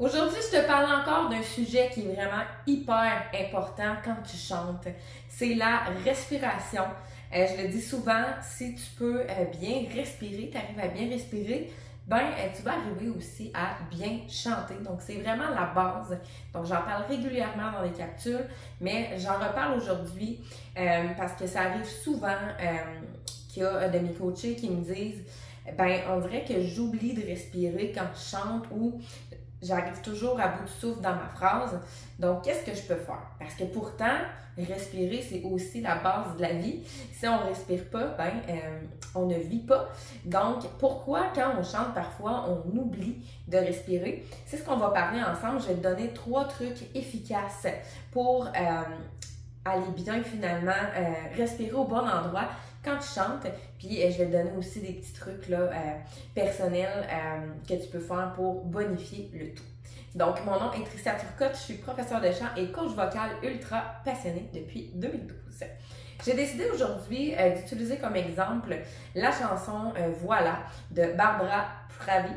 Aujourd'hui, je te parle encore d'un sujet qui est vraiment hyper important quand tu chantes. C'est la respiration. Je le dis souvent, si tu peux bien respirer, tu arrives à bien respirer, tu vas arriver aussi à bien chanter. Donc, c'est vraiment la base. Donc, j'en parle régulièrement dans les capsules, mais j'en reparle aujourd'hui parce que ça arrive souvent qu'il y a de mes coachés qui me disent on dirait que j'oublie de respirer quand je chante ou j'arrive toujours à bout de souffle dans ma phrase. Donc, qu'est-ce que je peux faire? Parce que pourtant, respirer, c'est aussi la base de la vie. Si on ne respire pas, on ne vit pas. Donc, pourquoi quand on chante, parfois, on oublie de respirer? C'est ce qu'on va parler ensemble. Je vais te donner 3 trucs efficaces pour aller bien finalement respirer au bon endroit quand tu chantes. Puis je vais te donner aussi des petits trucs là, personnels que tu peux faire pour bonifier le tout. Donc, mon nom est Tricia Turcotte, je suis professeure de chant et coach vocal ultra passionnée depuis 2012. J'ai décidé aujourd'hui d'utiliser comme exemple la chanson Voilà de Barbara Pravi.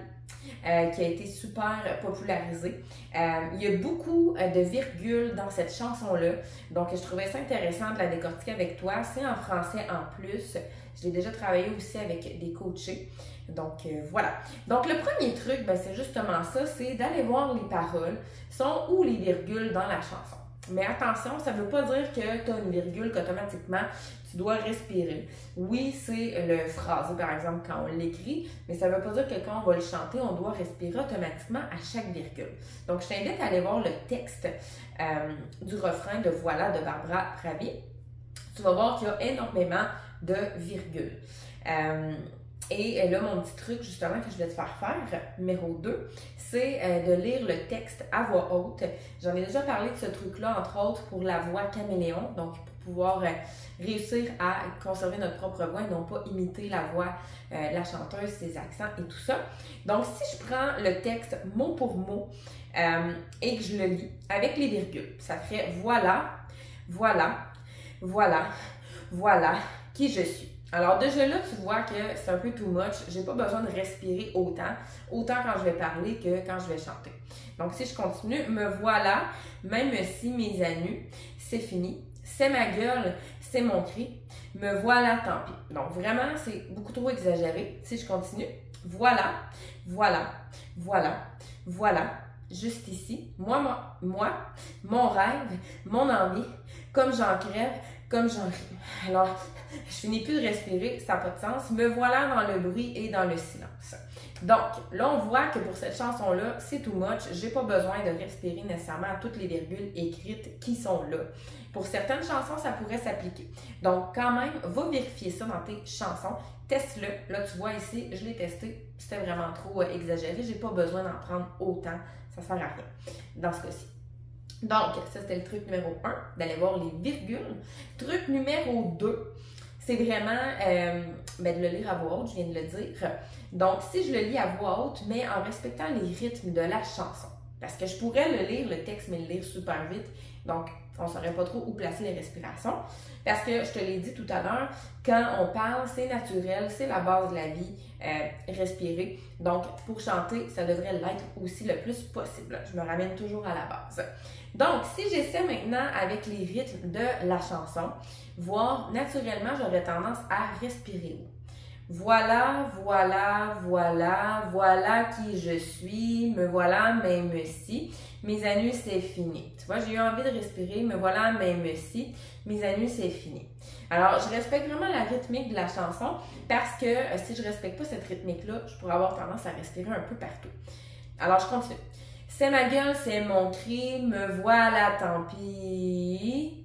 Qui a été super popularisée. Il y a beaucoup de virgules dans cette chanson-là, donc je trouvais ça intéressant de la décortiquer avec toi. C'est en français en plus. Je l'ai déjà travaillé aussi avec des coachés. Donc voilà. Donc le premier truc, c'est justement ça, c'est d'aller voir les paroles, sont où les virgules dans la chanson. Mais attention, ça ne veut pas dire que tu as une virgule qu'automatiquement tu dois respirer. Oui, c'est le phrasé par exemple quand on l'écrit, mais ça ne veut pas dire que quand on va le chanter, on doit respirer automatiquement à chaque virgule. Donc je t'invite à aller voir le texte du refrain de Voilà de Barbara Pravi. Tu vas voir qu'il y a énormément de virgules. Et là, mon petit truc justement que je vais te faire faire, numéro 2, c'est de lire le texte à voix haute. J'en ai déjà parlé de ce truc-là, entre autres, pour la voix caméléon, donc pour pouvoir réussir à conserver notre propre voix et non pas imiter la voix, la chanteuse, ses accents et tout ça. Donc, si je prends le texte mot pour mot et que je le lis avec les virgules, ça ferait Voilà, voilà, voilà, voilà qui je suis. Alors déjà là, tu vois que c'est un peu too much. J'ai pas besoin de respirer autant quand je vais parler que quand je vais chanter. Donc si je continue, me voilà, même si mes anus, c'est fini. C'est ma gueule, c'est mon cri. Me voilà, tant pis. Donc vraiment, c'est beaucoup trop exagéré. Si je continue, voilà, voilà, voilà, voilà. Juste ici, moi, mon rêve, mon envie, comme j'en crève, comme j'en ris. Alors, je finis plus de respirer, ça n'a pas de sens. Me voilà dans le bruit et dans le silence. Donc, là, on voit que pour cette chanson-là, c'est too much. J'ai pas besoin de respirer nécessairement à toutes les virgules écrites qui sont là. Pour certaines chansons, ça pourrait s'appliquer. Donc, quand même, va vérifier ça dans tes chansons. Teste-le. Là, tu vois ici, je l'ai testé. C'était vraiment trop exagéré. J'ai pas besoin d'en prendre autant. Ça sert à rien dans ce cas-ci. Donc, ça, c'était le truc numéro 1, d'aller voir les virgules. Truc numéro 2, c'est vraiment de le lire à voix haute, je viens de le dire. Donc, si je le lis à voix haute, mais en respectant les rythmes de la chanson. Parce que je pourrais le lire, le texte, mais le lire super vite. Donc, on ne saurait pas trop où placer les respirations. Parce que, je te l'ai dit tout à l'heure, quand on parle, c'est naturel, c'est la base de la vie, respirer. Donc, pour chanter, ça devrait l'être aussi le plus possible. Je me ramène toujours à la base. Donc, si j'essaie maintenant avec les rythmes de la chanson, voir naturellement, j'aurais tendance à respirer haut. Voilà, voilà, voilà, voilà qui je suis, me voilà, même si, mes anus c'est fini. Tu vois, j'ai eu envie de respirer, me voilà, même si, mes anus c'est fini. Alors, je respecte vraiment la rythmique de la chanson parce que si je respecte pas cette rythmique-là, je pourrais avoir tendance à respirer un peu partout. Alors, je continue. C'est ma gueule, c'est mon cri, me voilà, tant pis.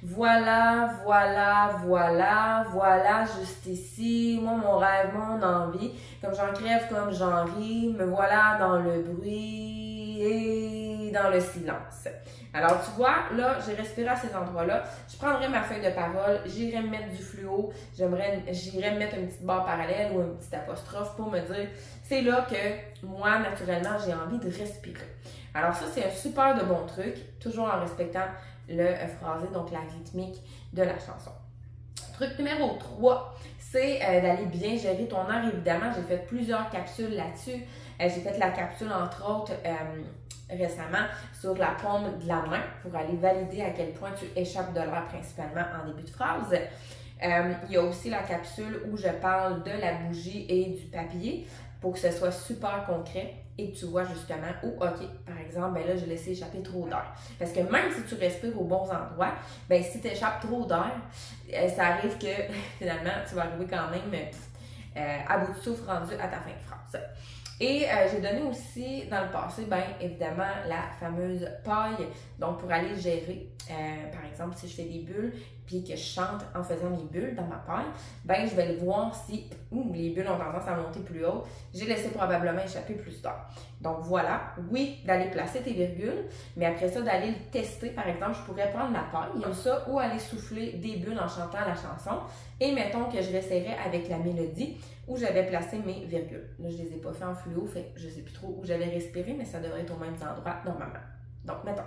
Voilà, voilà, voilà, voilà, juste ici, moi, mon rêve, mon envie, comme j'en crève, comme j'en ris, me voilà dans le bruit et dans le silence. Alors, tu vois, là, j'ai respiré à ces endroits-là, je prendrai ma feuille de parole, j'irai me mettre du fluo, j'irai me mettre une petite barre parallèle ou une petite apostrophe pour me dire, c'est là que moi, naturellement, j'ai envie de respirer. Alors ça, c'est un super de bon truc, toujours en respectant le phrasé, donc la rythmique de la chanson. Truc numéro 3, c'est d'aller bien gérer ton air. Évidemment, j'ai fait plusieurs capsules là-dessus. J'ai fait la capsule, entre autres, récemment sur la paume de la main pour aller valider à quel point tu échappes de l'air principalement en début de phrase. Il y a aussi la capsule où je parle de la bougie et du papier pour que ce soit super concret et que tu vois justement où, OK, par exemple, ben là, j'ai laissé échapper trop d'air. Parce que même si tu respires aux bons endroits, ben si tu échappes trop d'air, ça arrive que finalement, tu vas arriver quand même à bout de souffle rendu à ta fin de phrase. Et j'ai donné aussi dans le passé, bien évidemment, la fameuse paille. Donc, pour aller gérer, par exemple, si je fais des bulles puis que je chante en faisant mes bulles dans ma paille, bien, je vais le voir si les bulles ont tendance à monter plus haut. J'ai laissé probablement échapper plus d'air. Donc, voilà. Oui, d'aller placer tes virgules, mais après ça, d'aller le tester. Par exemple, je pourrais prendre la paille, comme ça, ou aller souffler des bulles en chantant la chanson. Et mettons que je réessayerais avec la mélodie où j'avais placé mes virgules. Là, je les ai pas fait en fluo, fait que je sais plus trop où j'avais respiré, mais ça devrait être aux mêmes endroits normalement. Donc, mettons.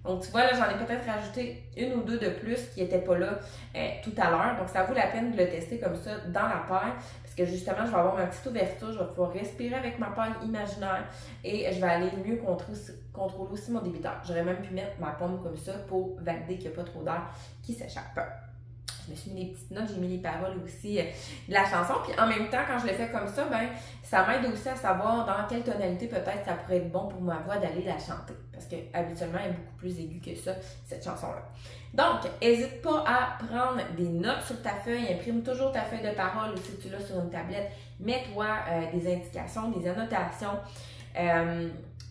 Donc, tu vois, là, j'en ai peut-être rajouté une ou deux de plus qui n'étaient pas là tout à l'heure. Donc, ça vaut la peine de le tester comme ça dans la paille parce que justement, je vais avoir ma petite ouverture, je vais pouvoir respirer avec ma paille imaginaire et je vais aller mieux contrôler aussi mon débit d'air. J'aurais même pu mettre ma paume comme ça pour valider qu'il n'y a pas trop d'air qui s'échappe. Je me suis mis des petites notes, j'ai mis les paroles aussi de la chanson. Puis en même temps, quand je le fais comme ça, ben ça m'aide aussi à savoir dans quelle tonalité peut-être ça pourrait être bon pour ma voix d'aller la chanter. Parce que habituellement, elle est beaucoup plus aiguë que ça, cette chanson-là. Donc, n'hésite pas à prendre des notes sur ta feuille. Imprime toujours ta feuille de parole ou si tu l'as sur une tablette. Mets-toi des indications, des annotations.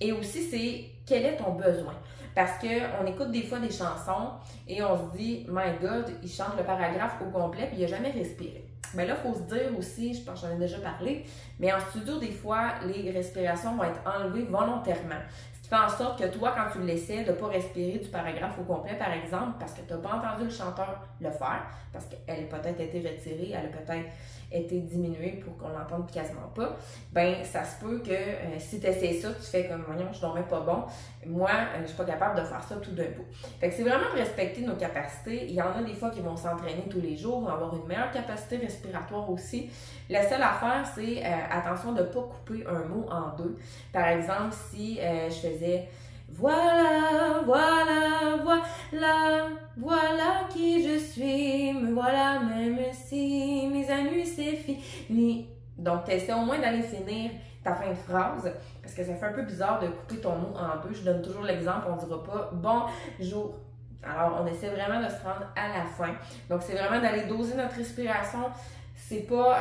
Et aussi, c'est quel est ton besoin. Parce qu'on écoute des fois des chansons et on se dit, my God, il chante le paragraphe au complet puis il n'a jamais respiré. Mais là, il faut se dire aussi, je pense que j'en ai déjà parlé, mais en studio, des fois, les respirations vont être enlevées volontairement. Ce qui fait en sorte que toi, quand tu l'essaies de ne pas respirer du paragraphe au complet, par exemple, parce que tu n'as pas entendu le chanteur le faire, parce qu'elle a peut-être été retirée, elle a peut-être été diminuée pour qu'on l'entende quasiment pas, ben ça se peut que si tu essaies ça, tu fais comme, voyons, je dormais pas bon, moi, je suis pas capable de faire ça tout d'un coup. Fait que c'est vraiment de respecter nos capacités. Il y en a des fois qui vont s'entraîner tous les jours, vont avoir une meilleure capacité respiratoire aussi. La seule affaire, c'est attention de ne pas couper un mot en deux. Par exemple, si je faisais voilà, voilà, voilà, voilà qui je suis, me voilà même si mes amis c'est fini. Donc, tu essaies au moins d'aller finir ta fin de phrase, parce que ça fait un peu bizarre de couper ton mot en deux. Je donne toujours l'exemple, on ne dira pas bonjour. Alors, on essaie vraiment de se rendre à la fin. Donc, c'est vraiment d'aller doser notre respiration. C'est pas,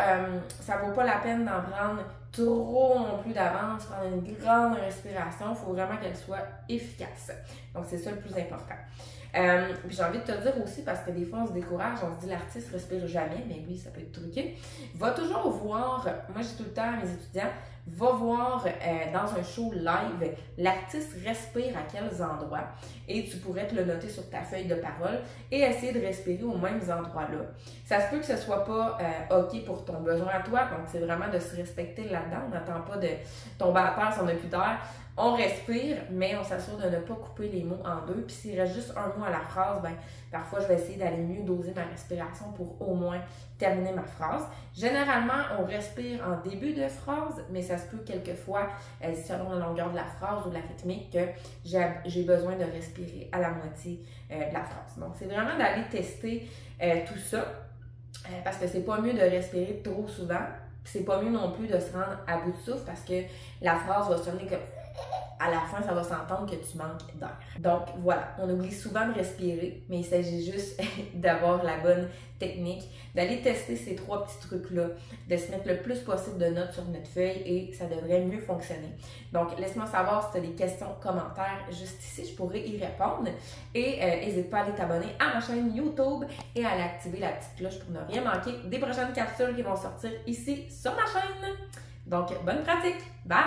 ça vaut pas la peine d'en prendre trop non plus d'avance, prendre une grande respiration. Il faut vraiment qu'elle soit efficace. Donc, c'est ça le plus important. Puis j'ai envie de te dire aussi, parce que des fois on se décourage, on se dit l'artiste respire jamais, mais oui, ça peut être truqué. Va toujours voir, moi j'ai tout le temps à mes étudiants, va voir dans un show live, l'artiste respire à quels endroits et tu pourrais te le noter sur ta feuille de parole et essayer de respirer aux mêmes endroits-là. Ça se peut que ce soit pas OK pour ton besoin à toi, donc c'est vraiment de se respecter là-dedans. On n'attend pas de tomber à terre si on n'a plus d'air. On respire, mais on s'assure de ne pas couper les mots en deux. Puis s'il reste juste un mot à la phrase, ben parfois je vais essayer d'aller mieux doser ma respiration pour au moins terminer ma phrase. Généralement, on respire en début de phrase, mais ça se peut quelquefois, selon la longueur de la phrase ou de la rythmique, que j'ai besoin de respirer à la moitié de la phrase. Donc, c'est vraiment d'aller tester tout ça, parce que c'est pas mieux de respirer trop souvent, puis c'est pas mieux non plus de se rendre à bout de souffle, parce que la phrase va sonner comme... À la fin, ça va s'entendre que tu manques d'air. Donc voilà, on oublie souvent de respirer, mais il s'agit juste d'avoir la bonne technique, d'aller tester ces trois petits trucs-là, de se mettre le plus possible de notes sur notre feuille et ça devrait mieux fonctionner. Donc laisse-moi savoir si tu as des questions, commentaires juste ici, je pourrais y répondre. Et n'hésite pas à aller t'abonner à ma chaîne YouTube et à aller activer la petite cloche pour ne rien manquer des prochaines capsules qui vont sortir ici sur ma chaîne. Donc bonne pratique! Bye!